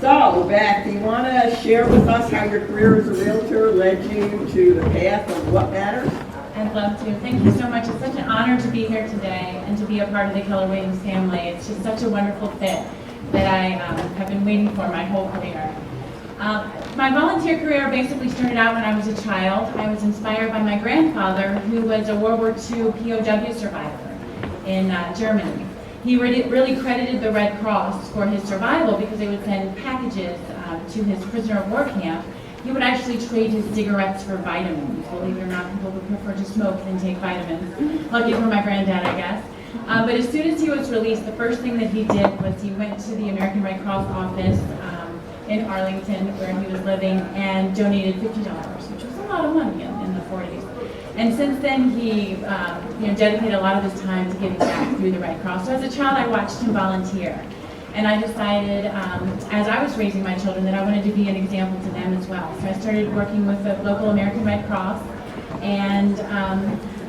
So, Beth, do you want to share with us how your career as a realtor led you to the path of what matters? I'd love to. Thank you so much. It's such an honor to be here today and to be a part of the Keller Williams family. It's just such a wonderful fit that I have been waiting for my whole career. My volunteer career basically started out when I was a child. I was inspired by my grandfather, who was a World War II POW survivor in Germany. He really credited the Red Cross for his survival because they would send packages to his prisoner of war camp. He would actually trade his cigarettes for vitamins. Believe it or not, people would prefer to smoke than take vitamins. Lucky for my granddad, I guess. But as soon as he was released, the first thing that he did was he went to the American Red Cross office in Arlington, where he was living, and donated $50, which was a lot of money in the 40s. And since then, he dedicated a lot of his time to giving back through the Red Cross. So as a child, I watched him volunteer. And I decided, as I was raising my children, that I wanted to be an example to them as well. So I started working with the local American Red Cross and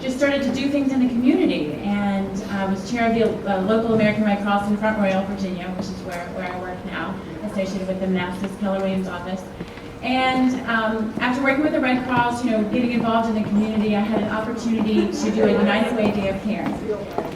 just started to do things in the community. And I was chair of the local American Red Cross in Front Royal, Virginia, which is where I work now, associated with the Manassas Keller Williams office. And after working with the Red Cross, getting involved in the community, I had an opportunity to do a United Way Day of Care.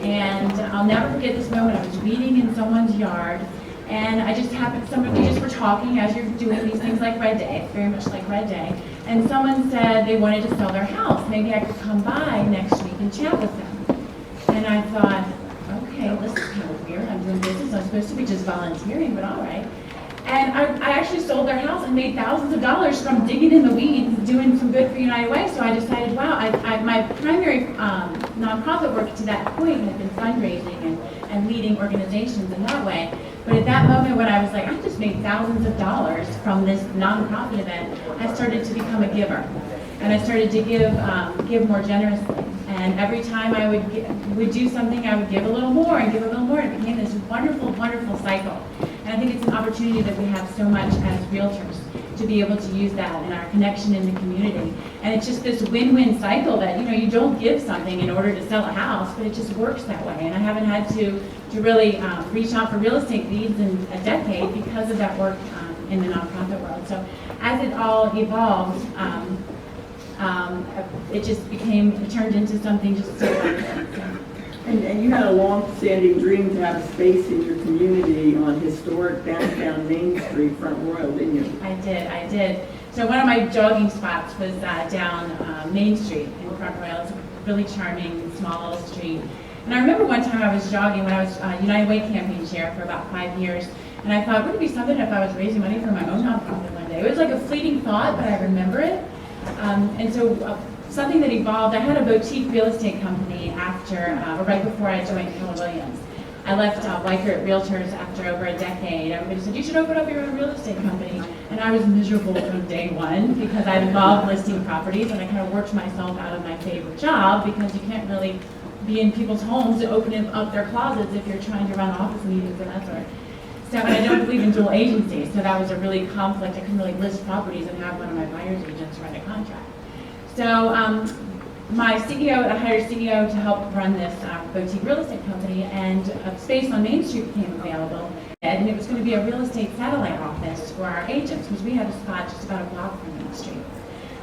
And I'll never forget this moment. I was weeding in someone's yard, and I just happened, we just were talking as you're doing these things like Red Day, very much like Red Day, and someone said they wanted to sell their house. Maybe I could come by next week and chat with them. And I thought, okay, this is kind of weird. I'm doing business. I'm supposed to be just volunteering, but all right. And I actually sold their house and made thousands of dollars from digging in the weeds, doing some good for United Way. So I decided, wow, my primary nonprofit work to that point had been fundraising and leading organizations in that way. But at that moment when I was like, I just made thousands of dollars from this nonprofit event, I started to become a giver. And I started to give more generously. And every time I would do something, I would give a little more and give a little more. It became this wonderful, wonderful cycle. And I think it's an opportunity that we have so much as realtors to be able to use that in our connection in the community. And it's just this win-win cycle that, you don't give something in order to sell a house, but it just works that way. And I haven't had to really reach out for real estate leads in a decade because of that work in the nonprofit world. So as it all evolved, it turned into something just so wonderful. And you had a long-standing dream to have a space in your community on historic downtown Main Street, Front Royal, didn't you? I did. So one of my jogging spots was down Main Street in Front Royal. It's a really charming, small little street. And I remember one time I was jogging when I was United Way campaign chair for about 5 years. And I thought, wouldn't it be something if I was raising money for my own nonprofit one day? It was like a fleeting thought, but I remember it. And so something that evolved, I had a boutique real estate company right before I joined Keller Williams. I left Weichert Realtors after over a decade. Everybody said, you should open up your own real estate company. And I was miserable from day one because I loved listing properties, and I kind of worked myself out of my favorite job because you can't really be in people's homes to open up their closets if you're trying to run office meetings and that sort. So, and I don't believe in dual agency, so that was a really conflict. I couldn't really list properties and have one of my buyer's agents write a contract. So my CEO, I hired a CEO to help run this boutique real estate company, and a space on Main Street became available. And it was going to be a real estate satellite office for our agents, because we had a spot just about a block from Main Street.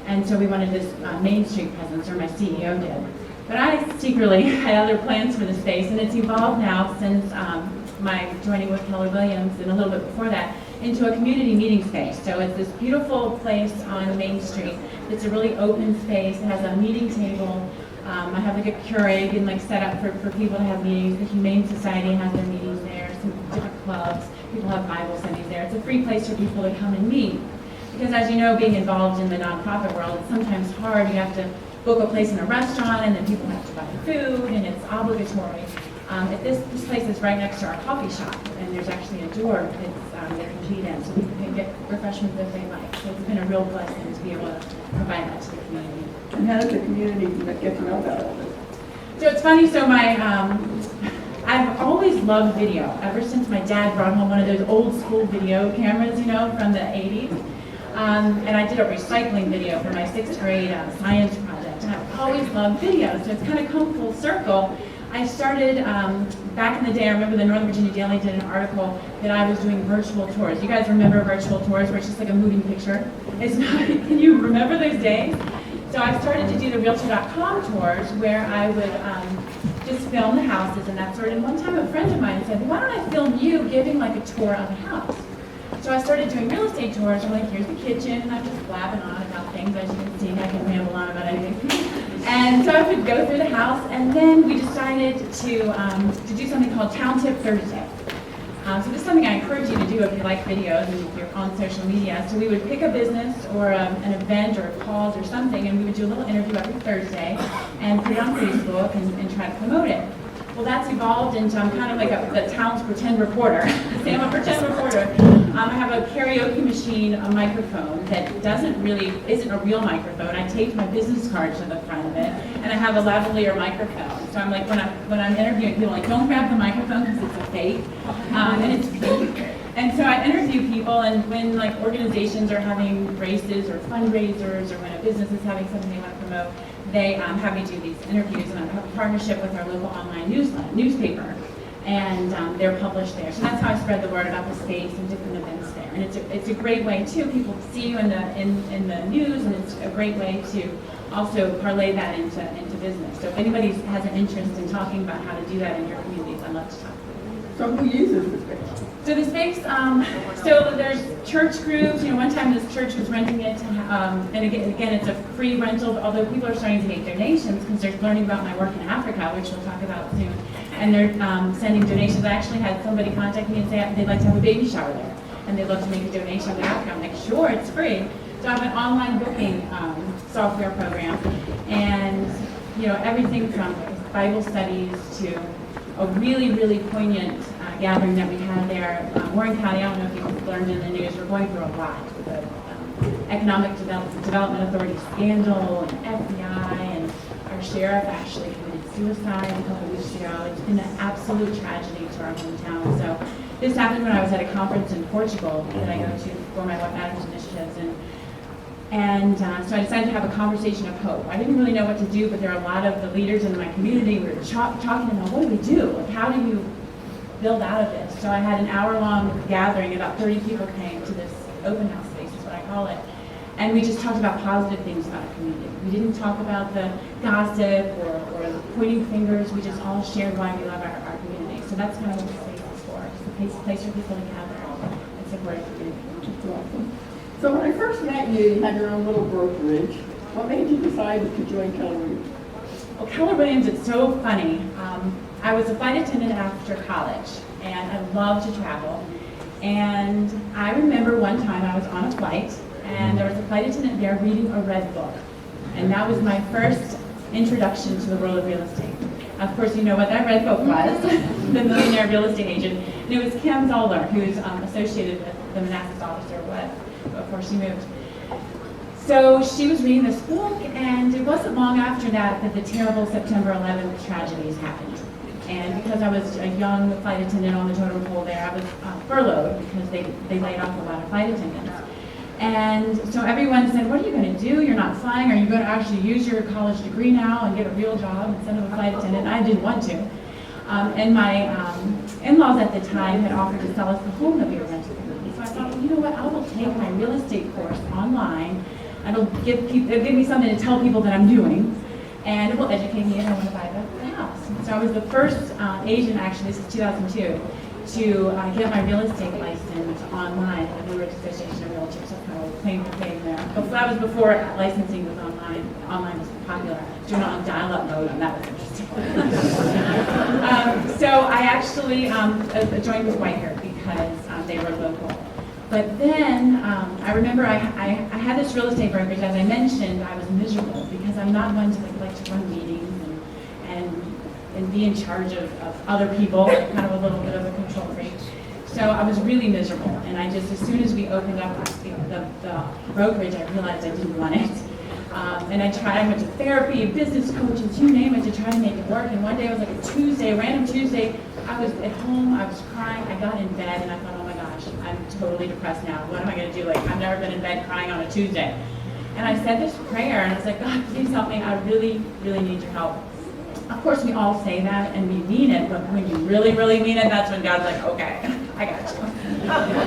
And so we wanted this Main Street presence, or my CEO did. But I secretly had other plans for the space, and it's evolved now since my joining with Keller Williams, and a little bit before that, into a community meeting space. So it's this beautiful place on Main Street. It's a really open space. It has a meeting table. I have like a Keurig and set up for people to have meetings. The Humane Society has their meetings there, some different clubs. People have Bible studies there. It's a free place for people to come and meet. Because as you know, being involved in the nonprofit world, it's sometimes hard. You have to book a place in a restaurant, and then people have to buy food, and it's obligatory. This place is right next to our coffee shop, and there's actually a door that they can feed in, so people can get refreshments if they like. So it's been a real blessing to be able to provide that to the community. And how did the community get to know about all this? So it's funny, so I've always loved video, ever since my dad brought home one of those old school video cameras, from the 80s. And I did a recycling video for my 6th grade science project, and I've always loved video, so it's kind of come full circle. I started back in the day, I remember the Northern Virginia Daily did an article that I was doing virtual tours. You guys remember virtual tours where it's just like a moving picture? It's not, can you remember those days? So I started to do the Realtor.com tours where I would just film the houses and that sort. And one time a friend of mine said, why don't I film you giving like a tour of the house? So I started doing real estate tours. I'm like, here's the kitchen, and I'm just blabbing on about things. As you can see, I can ramble on about anything. And so I would go through the house, and then we decided to do something called Town Tip Thursday. So this is something I encourage you to do if you like videos and if you're on social media. So we would pick a business or an event or a cause or something, and we would do a little interview every Thursday and put it on Facebook and try to promote it. Well, that's evolved into, I'm kind of like the town's pretend reporter. Say I'm a pretend reporter. I have a karaoke machine, a microphone that isn't a real microphone. I taped my business cards to the front of it, and I have a lavalier microphone. So I'm like, when I'm interviewing people, like, don't grab the microphone because it's a fake, and it's pink. And so I interview people, and when like organizations are having races or fundraisers, or when a business is having something they want to promote, they have me do these interviews, and I have a partnership with our local online newspaper, and they're published there. So that's how I spread the word about the space and different events there. And it's a great way too. People see you in the news, and it's a great way to also parlay that into business. So if anybody has an interest in talking about how to do that in your communities, I'd love to talk. So who uses the space? So the space, so there's church groups. One time this church was renting it, and again, it's a free rental, although people are starting to make donations because they're learning about my work in Africa, which we'll talk about soon, and they're sending donations. I actually had somebody contact me and say they'd like to have a baby shower there, and they'd love to make a donation to Africa. I'm like, sure, it's free. So I have an online booking software program, and everything from Bible studies to a really, really poignant gathering that we had there. Warren County, I don't know if you've learned in the news, we're going through a lot with the Economic Development Authority scandal and FBI, and our sheriff actually committed suicide a couple weeks ago. It's been an absolute tragedy to our hometown. So this happened when I was at a conference in Portugal that I go to for my What Matters initiatives, and so I decided to have a conversation of hope. I didn't really know what to do, but there are a lot of the leaders in my community who were talking about, what do we do? Like, how do you build out of this? So I had an hour-long gathering. About 30 people came to this open house space, is what I call it. And we just talked about positive things about our community. We didn't talk about the gossip or pointing fingers. We just all shared why we love our community. So that's kind of what the space is for. It's a place for people to gather and support our community. That's awesome. So when I first met you, you had your own little brokerage. What made you decide to join Keller Williams? Well, Keller Williams, it's so funny. I was a flight attendant after college, and I loved to travel. And I remember one time I was on a flight, and there was a flight attendant there reading a red book. And that was my first introduction to the world of real estate. Of course, you know what that red book was, The Millionaire Real Estate Agent. And it was Kim Zoller, who's associated with the Manassas office before she moved. So she was reading this book, and it wasn't long after that the terrible September 11th tragedies happened. And because I was a young flight attendant on the totem pole there, I was furloughed because they laid off a lot of flight attendants. And so everyone said, what are you going to do? You're not flying. Are you going to actually use your college degree now and get a real job instead of a flight attendant? I didn't want to. And my in-laws at the time had offered to sell us the home that we were renting. So I thought, well, you know what? I will take my real estate course online. It'll give me something to tell people that I'm doing, and it will educate me, and I want to buy the house. So I was the first agent, actually, this is 2002, to get my real estate license online at the Realtor Association of Realtors. So kind of claim to fame there. But that was before licensing was online. Online was popular. Doing it on dial-up mode, and that was interesting. So I actually joined with Whitehair because they were local. But then I remember I had this real estate brokerage. As I mentioned, I was miserable because I'm not one to like to run meetings and be in charge of other people. I'm kind of a little bit of a control freak. So I was really miserable, and I just, as soon as we opened up the brokerage, I realized I didn't want it. And I went to therapy, business coaches, you name it, to try to make it work. And one day it was like a Tuesday, a random Tuesday. I was at home, I was crying, I got in bed, and I thought, oh my gosh, I'm totally depressed now. What am I going to do? Like, I've never been in bed crying on a Tuesday. And I said this prayer, and I was like, God, please help me. I really, really need your help. of course, we all say that and we mean it, but when you really, really mean it, that's when God's like, okay, I got you.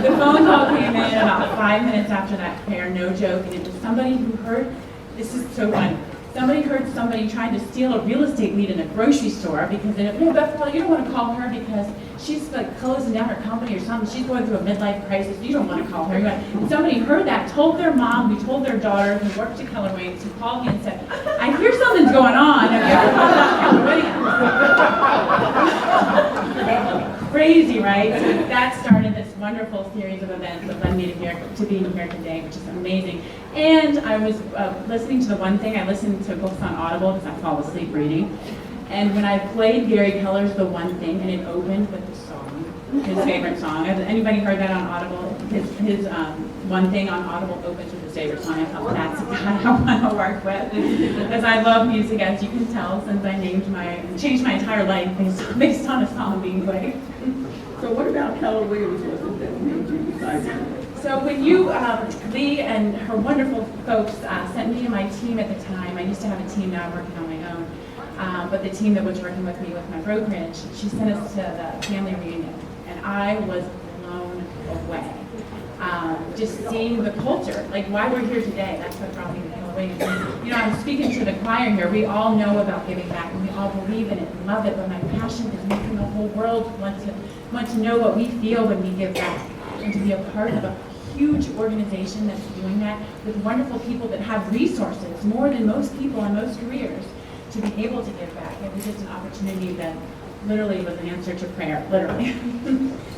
The phone call came in about 5 minutes after that prayer, no joke, and it was somebody who heard, this is so funny, somebody heard somebody trying to steal a real estate lead in a grocery store because they no, Beth Waller, you don't want to call her because she's like closing down her company or something. She's going through a midlife crisis. You don't want to call her. And somebody heard that, told their mom, who told their daughter, who worked at Keller Williams, who called me and said, I hear something's going on. Have you ever called out Keller Williams? Crazy, right? So that started this wonderful series of events that led me to being here today, which is amazing. And I was listening to the one thing, I listened to books on Audible because I fall asleep reading. And when I played Gary Keller's The One Thing, and it opened with the song, his favorite song. Has anybody heard that on Audible? His One Thing on Audible opens with his favorite song. I thought that's the guy I want to work with. Because I love music, as you can tell, since I changed my entire life based on a song being played. So what about Keller Williams was it that made you decide to? So when Lee and her wonderful folks sent me and my team at the time, I used to have a team, now I'm working on my own, but the team that was working with me with my brokerage, she sent us to the family reunion, and I was blown away. Just seeing the culture, like why we're here today, that's what brought me to Keller Williams. And, you know, I'm speaking to the choir here, we all know about giving back, and we all believe in it and love it, but my passion is making the whole world want to know what we feel when we give back, and to be a part of a huge organization that's doing that with wonderful people that have resources, more than most people in most careers, to be able to give back. It was just an opportunity that literally was an answer to prayer, literally.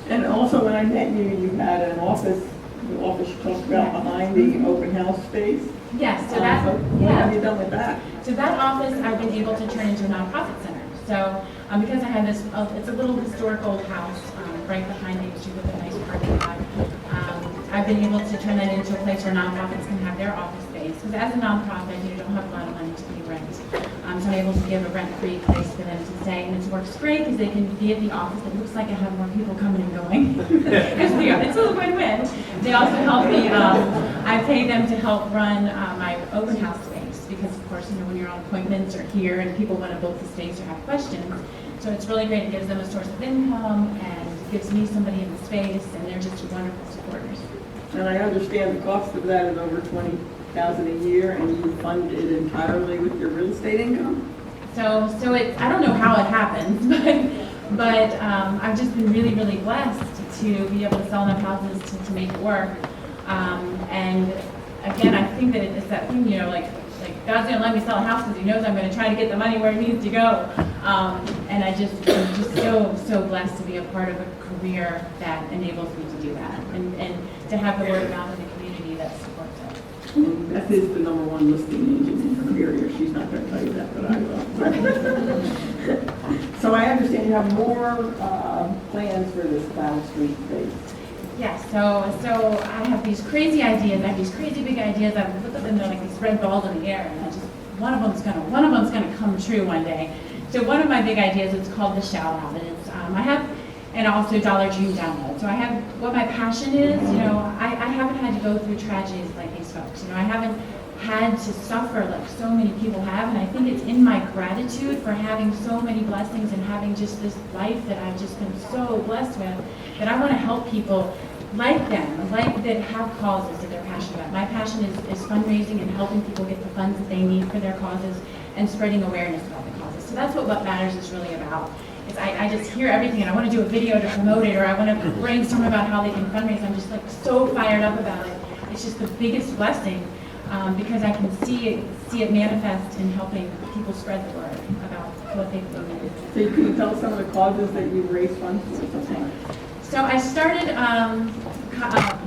And also when I met you, you had an office, the office you talked about behind the open house space. Yes, so that, what have you done with that? So that office I've been able to turn into a nonprofit center. So because I had this, it's a little historic old house right behind Main Street with a nice parking lot. I've been able to turn that into a place where nonprofits can have their office space. Because as a nonprofit, you don't have a lot of money to pay rent. So I'm able to give a rent-free place for them to stay. And it works great because they can be at the office. It looks like I have more people coming and going. It's a win-win. They also help me, I pay them to help run my open house space. Because of course, you know, when you're on appointments or here and people want to book the space or have questions. So it's really great. It gives them a source of income and gives me somebody in the space, and they're just wonderful supporters. And I understand the cost of that is over $20,000 a year, and you fund it entirely with your real estate income? So it's, I don't know how it happens, but I've just been really, really blessed to be able to sell enough houses to make it work. And again, I think that it's that thing, you know, like God's going to let me sell a house because He knows I'm going to try to get the money where it needs to go. And I'm just so blessed to be a part of a career that enables me to do that, and to have the word of mouth in the community that supports it. And Beth is the #1 listing agent in her area. She's not going to tell you that, but I will. So I understand you have more plans for this Cloud Street space. Yes, so I have these crazy ideas. I have these crazy big ideas. I look at them, they're like these red balls in the air, and one of them's gonna come true one day. So one of my big ideas is called the Shout Out, and it's I have, and also Dollar Dream Download. So I have what my passion is. You know, I haven't had to go through tragedies like these folks. You know, I haven't had to suffer like so many people have, and I think it's in my gratitude for having so many blessings and having just this life that I've just been so blessed with, that I want to help people like them, like that have causes that they're passionate about. My passion is fundraising and helping people get the funds that they need for their causes and spreading awareness about the causes. So that's what Matters is really about. Is I just hear everything and I want to do a video to promote it, or I want to brainstorm about how they can fundraise. I'm just like so fired up about it. It's just the biggest blessing because I can see it manifest in helping people spread the word about what they've donated. So can you tell us some of the causes that you've raised funds for? So I started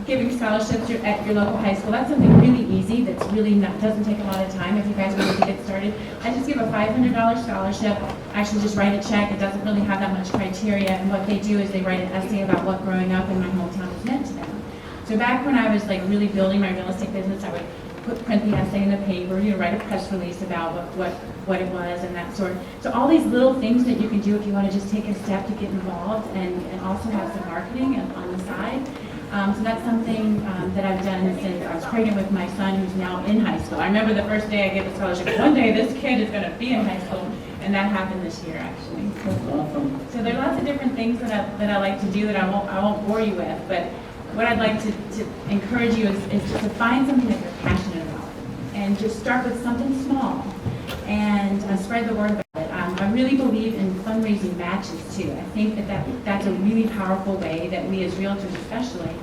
giving scholarships at your local high school. That's something really easy that's really doesn't take a lot of time if you guys want to get started. I just give a $500 scholarship. I actually just write a check. It doesn't really have that much criteria. And what they do is they write an essay about what growing up in my hometown has meant to them. So back when I was like really building my real estate business, I would print the essay in the paper, you know, write a press release about what it was and that sort. So all these little things that you can do if you want to just take a step to get involved and also have some marketing on the side. So that's something that I've done since I was pregnant with my son, who's now in high school. I remember the first day I gave the scholarship, one day this kid is going to be in high school, And that happened this year, actually. That's awesome. So there are lots of different things that I like to do that I won't bore you with, but what I'd like to encourage you is just to find something that you're passionate about, and just start with something small, and spread the word about it. I really believe in fundraising matches too. I think that's a really powerful way that we as realtors especially,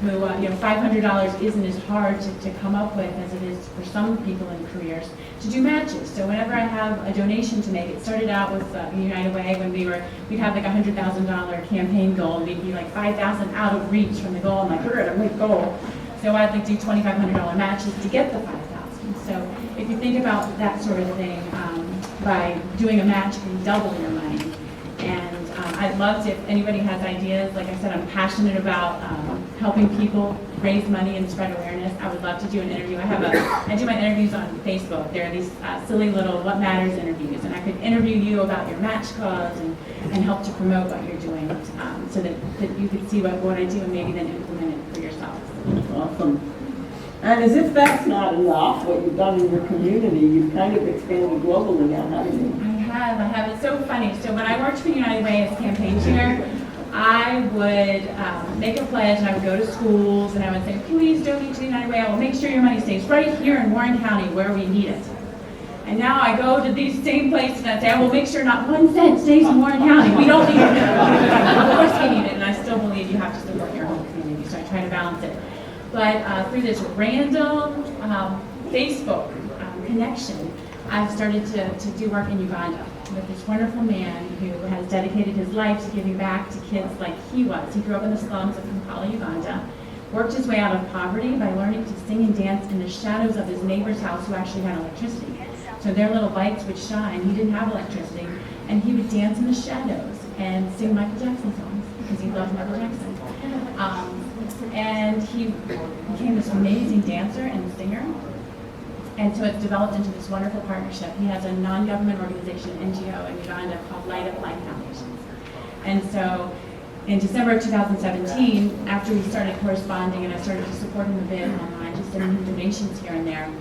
who, $500 isn't as hard to come up with as it is for some people in careers, to do matches. So whenever I have a donation to make, it started out with United Way when we'd have like a $100,000 campaign goal, and we'd be like 5,000 out of reach from the goal. I'm like, we're at a big goal. So I'd like do $2,500 matches to get the 5,000. So if you think about that sort of thing, by doing a match, you can double your money. And I'd love to, if anybody has ideas, like I said, I'm passionate about helping people raise money and spread awareness. I would love to do an interview. I do my interviews on Facebook. There are these silly little What Matters interviews, and I could interview you about your match cause and help to promote what you're doing, so that you could see what I do and maybe then implement it for yourself. That's awesome. And as if that's not enough, what you've done in your community, you've kind of expanded globally now, haven't you? I have. It's so funny. So when I worked for United Way as campaign chair, I would make a pledge, and I would go to schools and I would say, please donate to United Way. I will make sure your money stays right here in Warren County where we need it. And now I go to these same places and I say, I will make sure not 1 cent stays in Warren County. We don't need it. Of course we need it, and I still believe you have to support your home community, so I try to balance it. But through this random Facebook connection, I've started to do work in Uganda with this wonderful man who has dedicated his life to giving back to kids like he was. He grew up in the slums of Kampala, Uganda, worked his way out of poverty by learning to sing and dance in the shadows of his neighbor's house who actually had electricity. So their little lights would shine. He didn't have electricity, and he would dance in the shadows and sing Michael Jackson songs because he loved Michael Jackson. And he became this amazing dancer and singer. And so it's developed into this wonderful partnership. He has a non-government organization, NGO, in Uganda called Light Up Life Foundations. And so in December of 2017, after we started corresponding and I started to support him a bit online, just sending him donations here and there,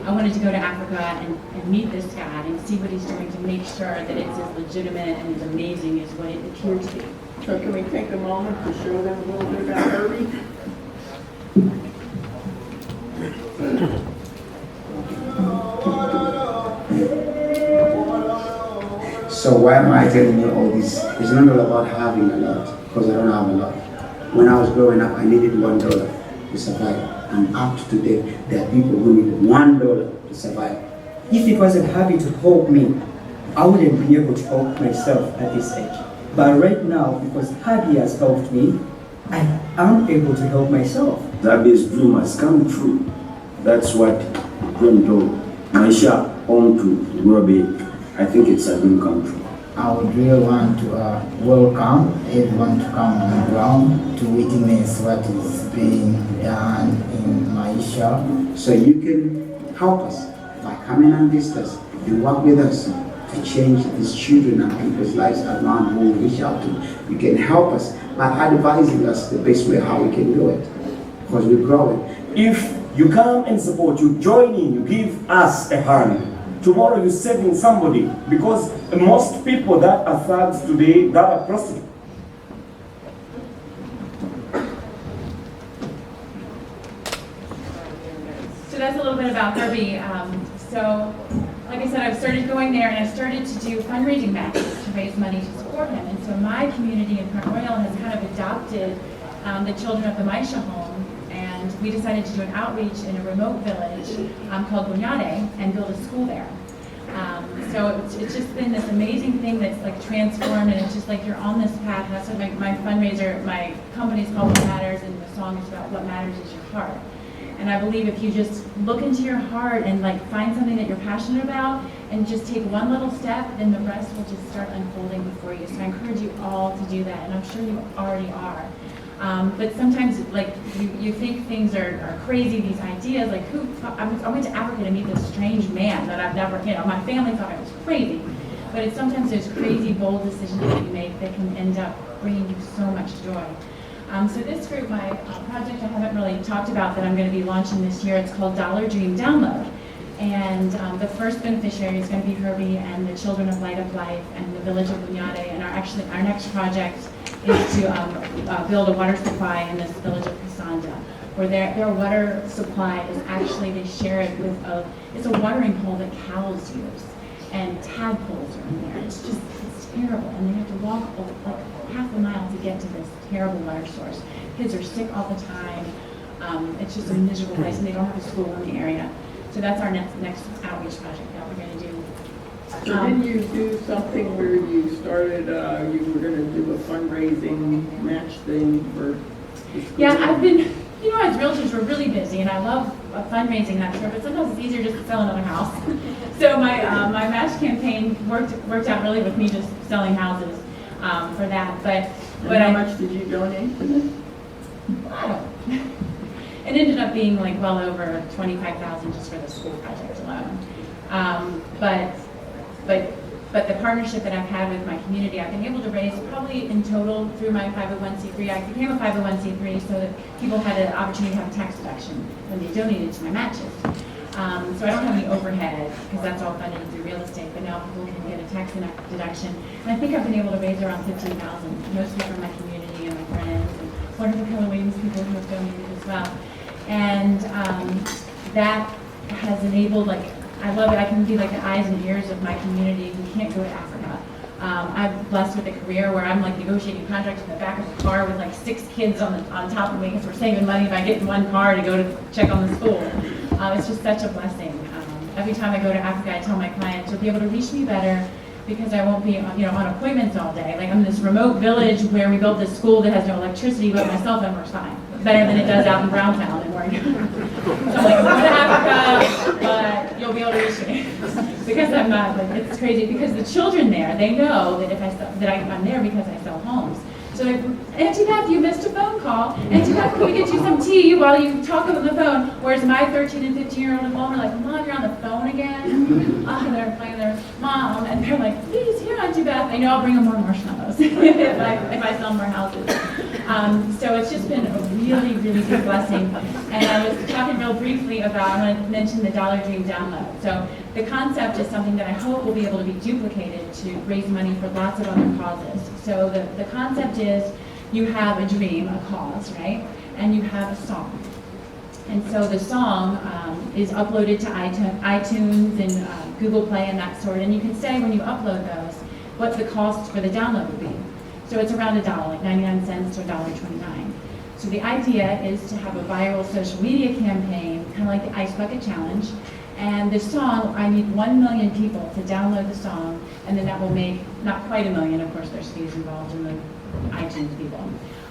I wanted to go to Africa and meet this guy and see what he's doing to make sure that it's as legitimate and as amazing as what it appeared to be. So can we take a moment to show them a little bit about Herbie? So why am I telling you all this? It's not all about having a lot, because I don't have a lot. When I was growing up, I needed $1 to survive. And up to today, there are people who need $1 to survive. If it wasn't happy to help me, I wouldn't be able to help myself at this age. But right now, because Happy has helped me, I am able to help myself. Zabi's dream has come true. That's what dream told Maisha on to grow big. I think it's a dream come true. I would really want to welcome everyone to come on the ground to witness what is being done in Maisha. So you can help us by coming and visit us and work with us to change these children and people's lives around who we reach out to. You can help us by advising us the best way how we can do it, because we're growing. If you come and support, you join in, you give us a hand, tomorrow you're saving somebody, because most people that are thugs today, that are prostitutes. So that's a little bit about Herbie. So, like I said, I've started going there and I've started to do fundraising matches to raise money to support him. And so my community in Port Royal has kind of adopted the children of the Maisha home, and we decided to do an outreach in a remote village called Bunyade and build a school there. So it's just been this amazing thing that's like transformed, and it's just like you're on this path. That's what my fundraiser, my company's called What Matters, and the song is about what matters is your heart. And I believe if you just look into your heart and like find something that you're passionate about and just take one little step, then the rest will just start unfolding before you. So I encourage you all to do that, and I'm sure you already are. But sometimes, like, you think things are crazy, these ideas, like I went to Africa to meet this strange man that I've never, my family thought I was crazy. But it's sometimes those crazy, bold decisions that you make that can end up bringing you so much joy. So this group, my project I haven't really talked about that I'm going to be launching this year, it's called Dollar Dream Download. And the first beneficiary is going to be Herbie and the Children of Light of Life and the Village of Bunyade. And our next project is to build a water supply in this village of Kasanda, where their water supply is actually, they share it with it's a watering hole that cows use. And tadpoles are in there. It's terrible. And they have to walk like half a mile to get to this terrible water source. Kids are sick all the time. It's just a miserable place, and they don't have a school in the area. So that's our next outreach project that we're going to do. So didn't you do something where you started, you were going to do a fundraising match thing for the school? Yeah, I've been, as realtors, we're really busy, and I love fundraising that sort, but sometimes it's easier just to sell another house. So my match campaign worked out really with me just selling houses for that. But how much did you donate to this? It ended up being like well over $25,000 just for the school project alone. But the partnership that I've had with my community, I've been able to raise probably in total through my 501c3. I became a 501c3 so that people had an opportunity to have a tax deduction when they donated to my matches. So I don't have any overhead because that's all funded through real estate, but now people can get a tax deduction. And I think I've been able to raise around $15,000, mostly from my community and my friends and wonderful Keller Williams people who have donated as well. And that has enabled, I love it. I can be like the eyes and ears of my community who can't go to Africa. I'm blessed with a career where I'm negotiating contracts in the back of the car with 6 kids on top of me because we're saving money by getting one car to go to check on the school. It's just such a blessing. Every time I go to Africa, I tell my clients you'll be able to reach me better because I won't be on appointments all day. I'm in this remote village where we built this school that has no electricity, but my cell phone works fine. Better than it does out in Browntown and Oregon. So I'm going to Africa, but you'll be able to reach me. Because I'm not, it's crazy, because the children there, they know that I'm there because I sell homes. So Auntie Beth, you missed a phone call. Auntie Beth, can we get you some tea while you talk on the phone? Whereas my 13 and 15-year-old at home are like, Mom, you're on the phone again? And they're playing their mom, and they're like, please, here, Auntie Beth. I know I'll bring them more marshmallows if I sell more houses. So it's just been a really, really good blessing. And I was talking real briefly about, I want to mention the Dollar Dream download. So the concept is something that I hope will be able to be duplicated to raise money for lots of other causes. So the concept is you have a dream, a cause, right? And you have a song. And so the song is uploaded to iTunes and Google Play and that sort. And you can say when you upload those what the cost for the download would be. So it's around $1, like 99 cents to $1.29. So the idea is to have a viral social media campaign, kind of like the Ice Bucket Challenge. And the song, I need 1 million people to download the song, and then that will make, not quite 1 million, of course there's fees involved in the iTunes people,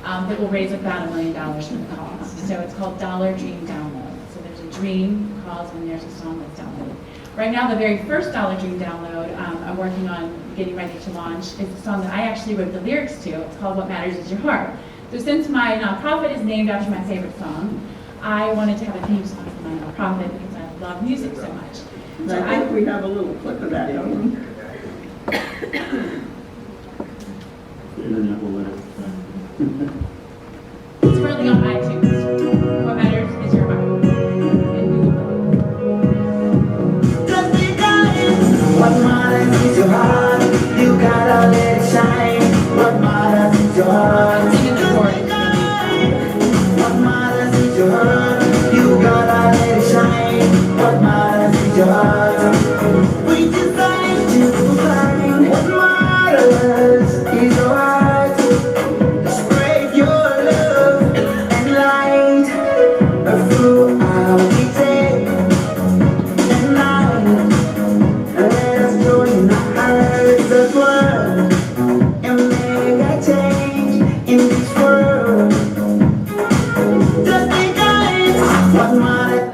but will raise about $1 million for the cause. So it's called Dollar Dream Download. So there's a dream cause when there's a song that's downloaded. Right now, the very first Dollar Dream download I'm working on getting ready to launch is a song that I actually wrote the lyrics to. It's called What Matters Is Your Heart. So since my nonprofit is named after my favorite song, I wanted to have a theme song for my nonprofit because I love music so much. So I think we have a little clip of that, don't we? It's currently on iTunes. What Matters Is Your Heart. What matters is your heart. You gotta let it shine. What matters is your heart. What matters is your heart. You gotta let it shine. What matters is your heart. We decide to find what matters is your heart. Spread your love and light throughout the day and night. Let us join our hearts as one and make a change in this world. Just because what matters.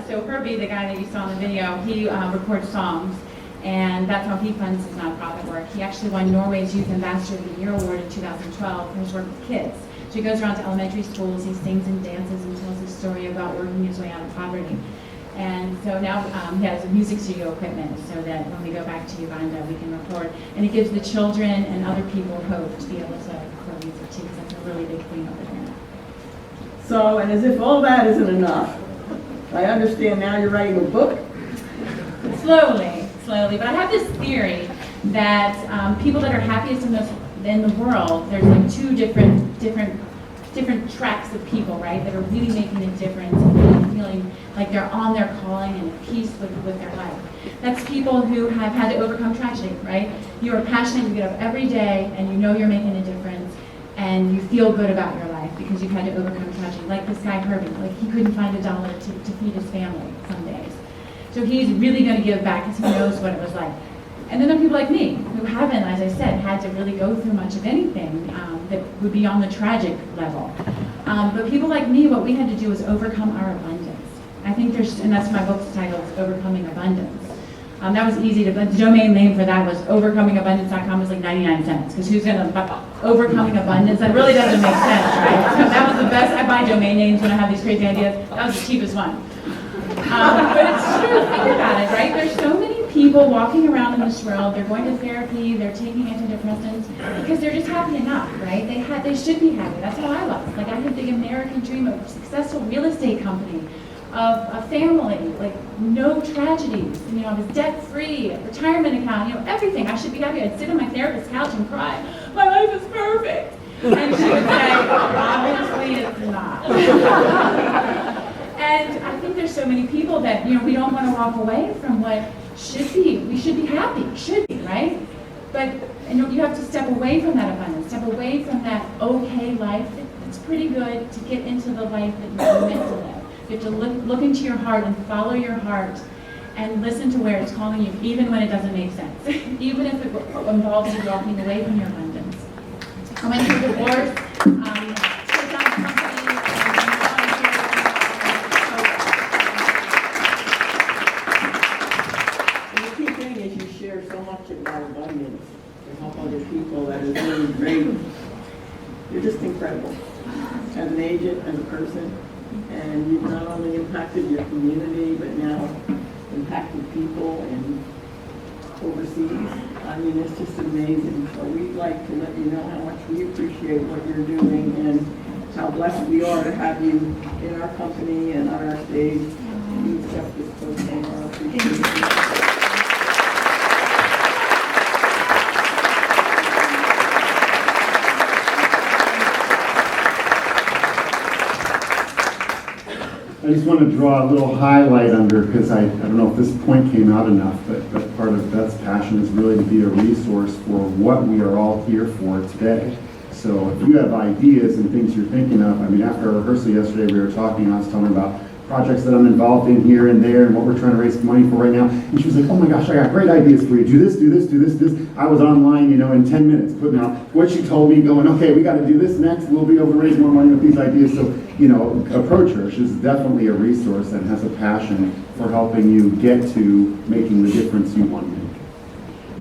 So Herbie, the guy that you saw in the video, he records songs, and that's how he funds his nonprofit work. He actually won Norway's Youth Ambassador of the Year Award in 2012 for his work with kids. So he goes around to elementary schools, he sings and dances and tells his story about working his way out of poverty. And so now he has music studio equipment so that when we go back to Uganda, we can record. And it gives the children and other people hope to be able to record music too, because that's a really big thing over there. So, and as if all that isn't enough, I understand now you're writing a book. Slowly. But I have this theory that people that are happiest in the world, there's like two different tracks of people, right, that are really making a difference and really feeling like they're on their calling and at peace with their life. That's people who have had to overcome tragedy, right? You are passionate, you get up every day, and you know you're making a difference, and you feel good about your life because you've had to overcome tragedy. Like this guy Herbie, like he couldn't find $1 to feed his family some days. So he's really going to give back because he knows what it was like. And then there are people like me who haven't, as I said, had to really go through much of anything that would be on the tragic level. But people like me, what we had to do was overcome our abundance. I think and that's my book's title, is Overcoming Abundance. That was easy the domain name for that was overcomingabundance.com was like 99 cents, because who's gonna, overcoming abundance, that really doesn't make sense, right? So that was the best, I buy domain names when I have these crazy ideas, that was the cheapest one. But it's true, think about it, right? There's so many people walking around in this world, they're going to therapy, they're taking antidepressants, because they're just happy enough, right? They should be happy, that's how I was. Like I had the American dream of a successful real estate company, of a family, like no tragedies, I was debt-free, a retirement account, everything. I should be happy. I'd sit on my therapist's couch and cry, my life is perfect. And she would say, obviously it's not. And I think there's so many people that, we don't want to walk away from what should be. We should be happy, should be, right? But you have to step away from that abundance, step away from that okay life. It's pretty good to get into the life that you're meant to live. You have to look into your heart and follow your heart and listen to where it's calling you, even when it doesn't make sense, even if it involves you walking away from your abundance. I went through divorce, took down company, The key thing is you share so much about abundance to help other people. That is really great. You're just incredible as an agent, as a person. And you've not only impacted your community, but now impacted people and overseas. It's just amazing. So we'd like to let you know how much we appreciate what you're doing and how blessed we are to have you in our company and on our stage. You accept this program. I appreciate it. I just want to draw a little highlight under, because I don't know if this point came out enough, but part of Beth's passion is really to be a resource for what we are all here for today. So if you have ideas and things you're thinking of, after our rehearsal yesterday, we were talking, I was telling her about projects that I'm involved in here and there and what we're trying to raise money for right now. And she was like, oh my gosh, I got great ideas for you. Do this, do this, do this, do this. I was online, in 10 minutes putting out what she told me, going, okay, we got to do this next. We'll be able to raise more money with these ideas. So, approach her. She's definitely a resource and has a passion for helping you get to making the difference you want to make.